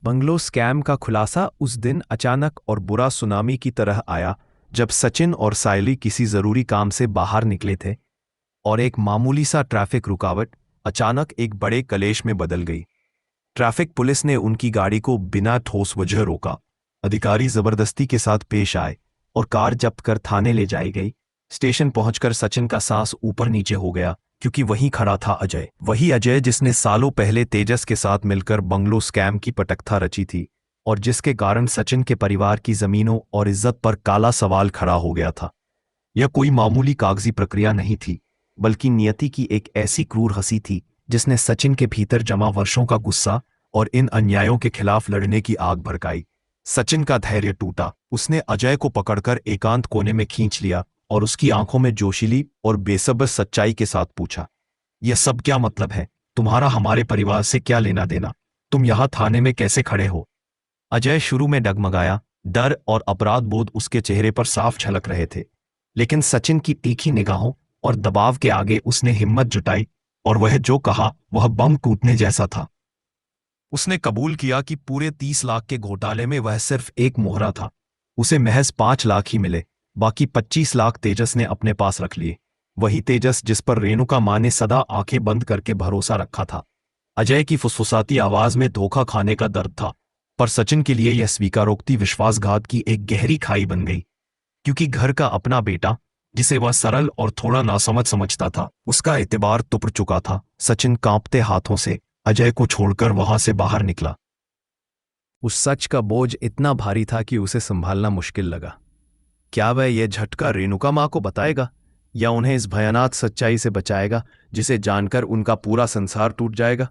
Bungalow scam का खुलासा उस दिन अचानक और बुरा सुनामी की तरह आया जब सचिन और सायली किसी जरूरी काम से बाहर निकले थे और एक मामूली सा ट्रैफिक रुकावट अचानक एक बड़े कलेश में बदल गई। ट्रैफिक पुलिस ने उनकी गाड़ी को बिना ठोस वजह रोका। अधिकारी जबरदस्ती के साथ पेश आए और कार जब्त कर थाने ले जाई गई। स्टेशन पहुंचकर सचिन का सांस ऊपर नीचे हो गया क्योंकि वहीं खड़ा था अजय, वही अजय जिसने सालों पहले तेजस के साथ मिलकर बंगलो स्कैम की पटकथा रची थी और जिसके कारण सचिन के परिवार की जमीनों और इज्जत पर काला सवाल खड़ा हो गया था। यह कोई मामूली कागजी प्रक्रिया नहीं थी, बल्कि नियति की एक ऐसी क्रूर हंसी थी जिसने सचिन के भीतर जमा वर्षों का गुस्सा और इन अन्यायों के खिलाफ लड़ने की आग भड़काई। सचिन का धैर्य टूटा। उसने अजय को पकड़कर एकांत कोने में खींच लिया और उसकी आंखों में जोशीली और बेसब्र सच्चाई के साथ पूछा, यह सब क्या मतलब है? तुम्हारा हमारे परिवार से क्या लेना देना? तुम यहां थाने में कैसे खड़े हो? अजय शुरू में डगमगाया। डर और अपराध बोध उसके चेहरे पर साफ झलक रहे थे, लेकिन सचिन की तीखी निगाहों और दबाव के आगे उसने हिम्मत जुटाई और वह जो कहा वह बम टूटने जैसा था। उसने कबूल किया कि पूरे 30 लाख के घोटाले में वह सिर्फ एक मोहरा था। उसे महज 5 लाख ही मिले, बाकी 25 लाख तेजस ने अपने पास रख लिए। वही तेजस जिस पर रेणुका मां ने सदा आंखें बंद करके भरोसा रखा था। अजय की फुसफुसाती आवाज में धोखा खाने का दर्द था, पर सचिन के लिए यह स्वीकारोक्ति विश्वासघात की एक गहरी खाई बन गई, क्योंकि घर का अपना बेटा, जिसे वह सरल और थोड़ा नासमझ समझता था, उसका एतबार टूट चुका था। सचिन कांपते हाथों से अजय को छोड़कर वहां से बाहर निकला। उस सच का बोझ इतना भारी था कि उसे संभालना मुश्किल लगा। क्या वह यह झटका रेणुका मां को बताएगा या उन्हें इस भयानक सच्चाई से बचाएगा जिसे जानकर उनका पूरा संसार टूट जाएगा?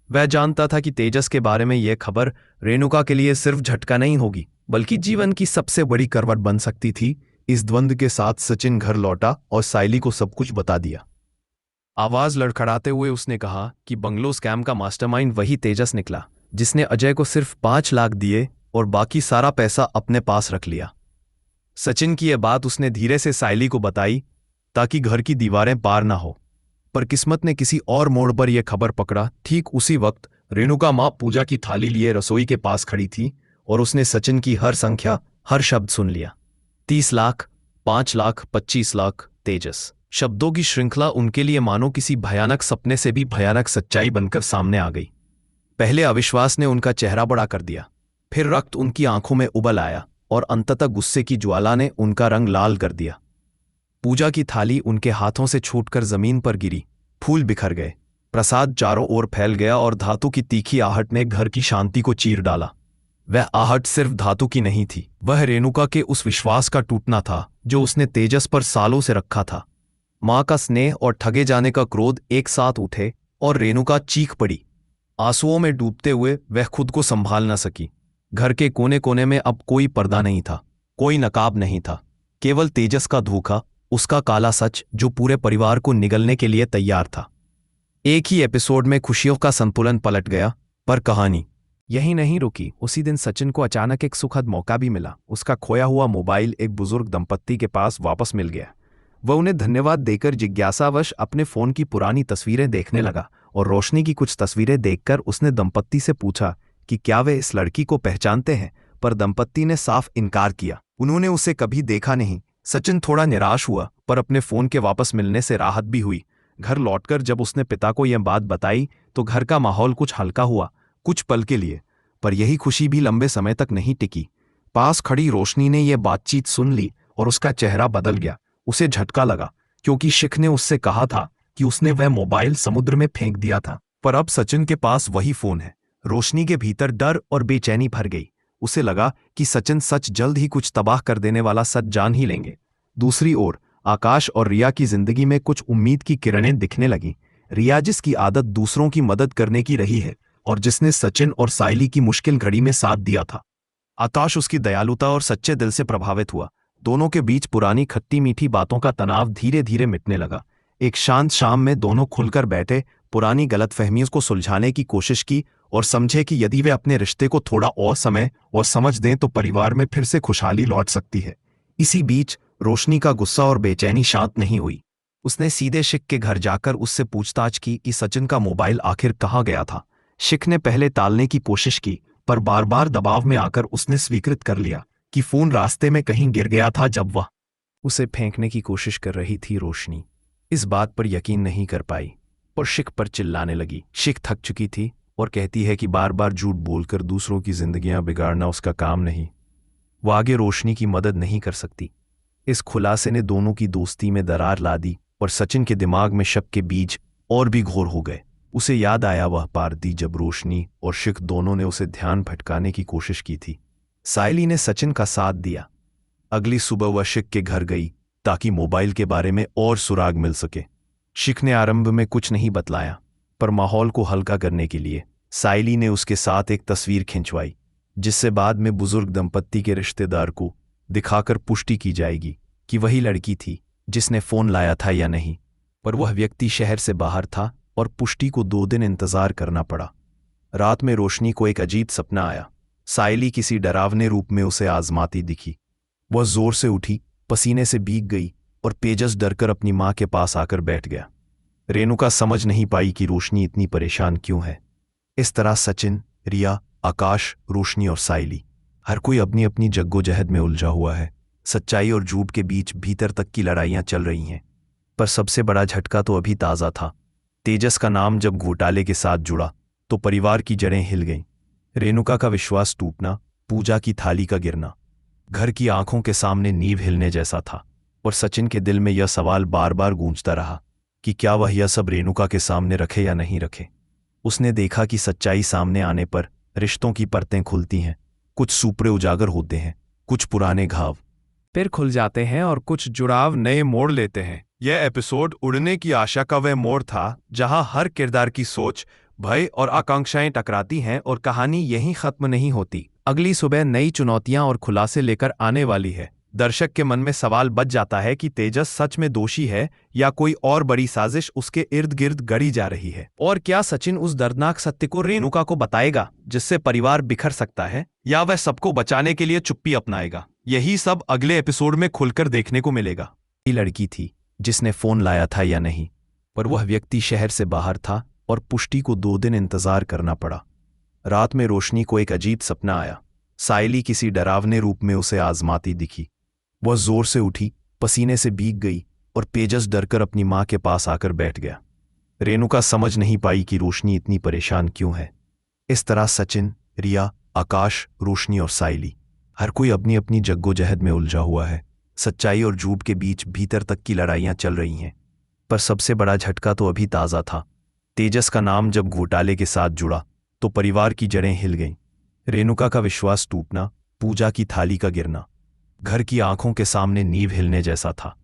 वह जानता था कि तेजस के बारे में यह खबर रेणुका के लिए सिर्फ झटका नहीं होगी, बल्कि जीवन की सबसे बड़ी करवट बन सकती थी। इस द्वंद्व के साथ सचिन घर लौटा और सायली को सब कुछ बता दिया। आवाज लड़खड़ाते हुए उसने कहा कि बंगलो स्कैम का मास्टरमाइंड वही तेजस निकला जिसने अजय को सिर्फ 5 लाख दिए और बाकी सारा पैसा अपने पास रख लिया। सचिन की यह बात उसने धीरे से सायली को बताई ताकि घर की दीवारें पार ना हो, पर किस्मत ने किसी और मोड़ पर यह खबर पकड़ा। ठीक उसी वक्त रेणुका मां पूजा की थाली लिए रसोई के पास खड़ी थी और उसने सचिन की हर संख्या, हर शब्द सुन लिया। 30 लाख, 5 लाख, 25 लाख, तेजस। शब्दों की श्रृंखला उनके लिए मानो किसी भयानक सपने से भी भयानक सच्चाई बनकर सामने आ गई। पहले अविश्वास ने उनका चेहरा बड़ा कर दिया, फिर रक्त उनकी आंखों में उबल आया और अंततः गुस्से की ज्वाला ने उनका रंग लाल कर दिया। पूजा की थाली उनके हाथों से छूटकर जमीन पर गिरी, फूल बिखर गए, प्रसाद चारों ओर फैल गया और धातु की तीखी आहट ने घर की शांति को चीर डाला। वह आहट सिर्फ धातु की नहीं थी, वह रेणुका के उस विश्वास का टूटना था जो उसने तेजस पर सालों से रखा था। मां का स्नेह और ठगे जाने का क्रोध एक साथ उठे और रेणुका चीख पड़ी। आंसुओं में डूबते हुए वह खुद को संभाल न सकी। घर के कोने कोने में अब कोई पर्दा नहीं था, कोई नकाब नहीं था, केवल तेजस का धोखा, उसका काला सच जो पूरे परिवार को निगलने के लिए तैयार था। एक ही एपिसोड में खुशियों का संतुलन पलट गया, पर कहानी यही नहीं रुकी। उसी दिन सचिन को अचानक एक सुखद मौका भी मिला। उसका खोया हुआ मोबाइल एक बुजुर्ग दंपत्ति के पास वापस मिल गया। वह उन्हें धन्यवाद देकर जिज्ञासावश अपने फोन की पुरानी तस्वीरें देखने लगा और रोशनी की कुछ तस्वीरें देखकर उसने दंपत्ति से पूछा कि क्या वे इस लड़की को पहचानते हैं, पर दंपत्ति ने साफ इनकार किया। उन्होंने उसे कभी देखा नहीं। सचिन थोड़ा निराश हुआ, पर अपने फोन के वापस मिलने से राहत भी हुई। घर लौटकर जब उसने पिता को यह बात बताई तो घर का माहौल कुछ हल्का हुआ, कुछ पल के लिए, पर यही खुशी भी लंबे समय तक नहीं टिकी। पास खड़ी रोशनी ने यह बातचीत सुन ली और उसका चेहरा बदल गया। उसे झटका लगा क्योंकि शिख ने उससे कहा था कि उसने वह मोबाइल समुद्र में फेंक दिया था, पर अब सचिन के पास वही फोन है। रोशनी के भीतर डर और बेचैनी भर गई। उसे लगा कि सचिन सच जल्द ही कुछ तबाह कर देने वाला सच जान ही लेंगे। दूसरी ओर आकाश और रिया की जिंदगी में कुछ उम्मीद की किरणें दिखने लगी। रिया जिसकी आदत दूसरों की मदद करने की रही है और जिसने सचिन और सायली की मुश्किल घड़ी में साथ दिया था। आकाश उसकी दयालुता और सच्चे दिल से प्रभावित हुआ। दोनों के बीच पुरानी खट्टी मीठी बातों का तनाव धीरे धीरे मिटने लगा। एक शांत शाम में दोनों खुलकर बैठे, पुरानी गलतफहमियों को सुलझाने की कोशिश की और समझे कि यदि वे अपने रिश्ते को थोड़ा और समय और समझ दें तो परिवार में फिर से खुशहाली लौट सकती है। इसी बीच रोशनी का गुस्सा और बेचैनी शांत नहीं हुई। उसने सीधे शिख के घर जाकर उससे पूछताछ की कि सचिन का मोबाइल आखिर कहाँ गया था। शिख ने पहले टालने की कोशिश की, पर बार बार दबाव में आकर उसने स्वीकृत कर लिया कि फोन रास्ते में कहीं गिर गया था जब वह उसे फेंकने की कोशिश कर रही थी। रोशनी इस बात पर यकीन नहीं कर पाई और शिख पर चिल्लाने लगी। शिख थक चुकी थी और कहती है कि बार बार झूठ बोलकर दूसरों की जिंदगियां बिगाड़ना उसका काम नहीं। वो आगे रोशनी की मदद नहीं कर सकती। इस खुलासे ने दोनों की दोस्ती में दरार ला दी और सचिन के दिमाग में शक के बीज और भी घोर हो गए। उसे याद आया वह पार्टी जब रोशनी और शिख दोनों ने उसे ध्यान भटकाने की कोशिश की थी। सायली ने सचिन का साथ दिया। अगली सुबह वह शिख के घर गई ताकि मोबाइल के बारे में और सुराग मिल सके। शिख ने आरंभ में कुछ नहीं बतलाया, पर माहौल को हल्का करने के लिए सायली ने उसके साथ एक तस्वीर खिंचवाई जिससे बाद में बुजुर्ग दंपत्ति के रिश्तेदार को दिखाकर पुष्टि की जाएगी कि वही लड़की थी जिसने फोन लाया था या नहीं। पर वह व्यक्ति शहर से बाहर था और पुष्टि को 2 दिन इंतजार करना पड़ा। रात में रोशनी को एक अजीब सपना आया। सायली किसी डरावने रूप में उसे आजमाती दिखी। वह जोर से उठी, पसीने से भीग गई और पेजस डरकर अपनी मां के पास आकर बैठ गया। रेणुका समझ नहीं पाई कि रोशनी इतनी परेशान क्यों है। इस तरह सचिन, रिया, आकाश, रोशनी और सायली हर कोई अपनी अपनी जद्दोजहद में उलझा हुआ है। सच्चाई और झूठ के बीच भीतर तक की लड़ाइयां चल रही हैं। पर सबसे बड़ा झटका तो अभी ताज़ा था। तेजस का नाम जब घोटाले के साथ जुड़ा तो परिवार की जड़ें हिल गईं। रेणुका का विश्वास टूटना, पूजा की थाली का गिरना, घर की आंखों के सामने नींव हिलने जैसा था। और सचिन के दिल में यह सवाल बार बार गूंजता रहा कि क्या वह यह सब रेणुका के सामने रखे या नहीं रखे। उसने देखा कि सच्चाई सामने आने पर रिश्तों की परतें खुलती हैं, कुछ सूपड़े उजागर होते हैं, कुछ पुराने घाव फिर खुल जाते हैं और कुछ जुड़ाव नए मोड़ लेते हैं। यह एपिसोड उड़ने की आशा का वह मोड़ था जहां हर किरदार की सोच, भय और आकांक्षाएं टकराती हैं और कहानी यहीं खत्म नहीं होती। अगली सुबह नई चुनौतियां और खुलासे लेकर आने वाली है। दर्शक के मन में सवाल बच जाता है कि तेजस सच में दोषी है या कोई और बड़ी साजिश उसके इर्द गिर्द गढ़ी जा रही है। और क्या सचिन उस दर्दनाक सत्य को रेणुका को बताएगा जिससे परिवार बिखर सकता है, या वह सबको बचाने के लिए चुप्पी अपनाएगा। यही सब अगले एपिसोड में खुलकर देखने को मिलेगा। ये लड़की थी जिसने फोन लाया था या नहीं, पर वह व्यक्ति शहर से बाहर था और पुष्टि को 2 दिन इंतजार करना पड़ा। रात में रोशनी को एक अजीब सपना आया। सायली किसी डरावने रूप में उसे आजमाती दिखी। वह जोर से उठी, पसीने से भीग गई और पेजस डरकर अपनी मां के पास आकर बैठ गया। रेणुका समझ नहीं पाई कि रोशनी इतनी परेशान क्यों है। इस तरह सचिन, रिया, आकाश, रोशनी और सायली हर कोई अपनी अपनी जद्दोजहद में उलझा हुआ है। सच्चाई और झूठ के बीच भीतर तक की लड़ाइयां चल रही हैं। पर सबसे बड़ा झटका तो अभी ताज़ा था। तेजस का नाम जब घोटाले के साथ जुड़ा तो परिवार की जड़ें हिल गईं। रेणुका का विश्वास टूटना, पूजा की थाली का गिरना, घर की आंखों के सामने नींव हिलने जैसा था।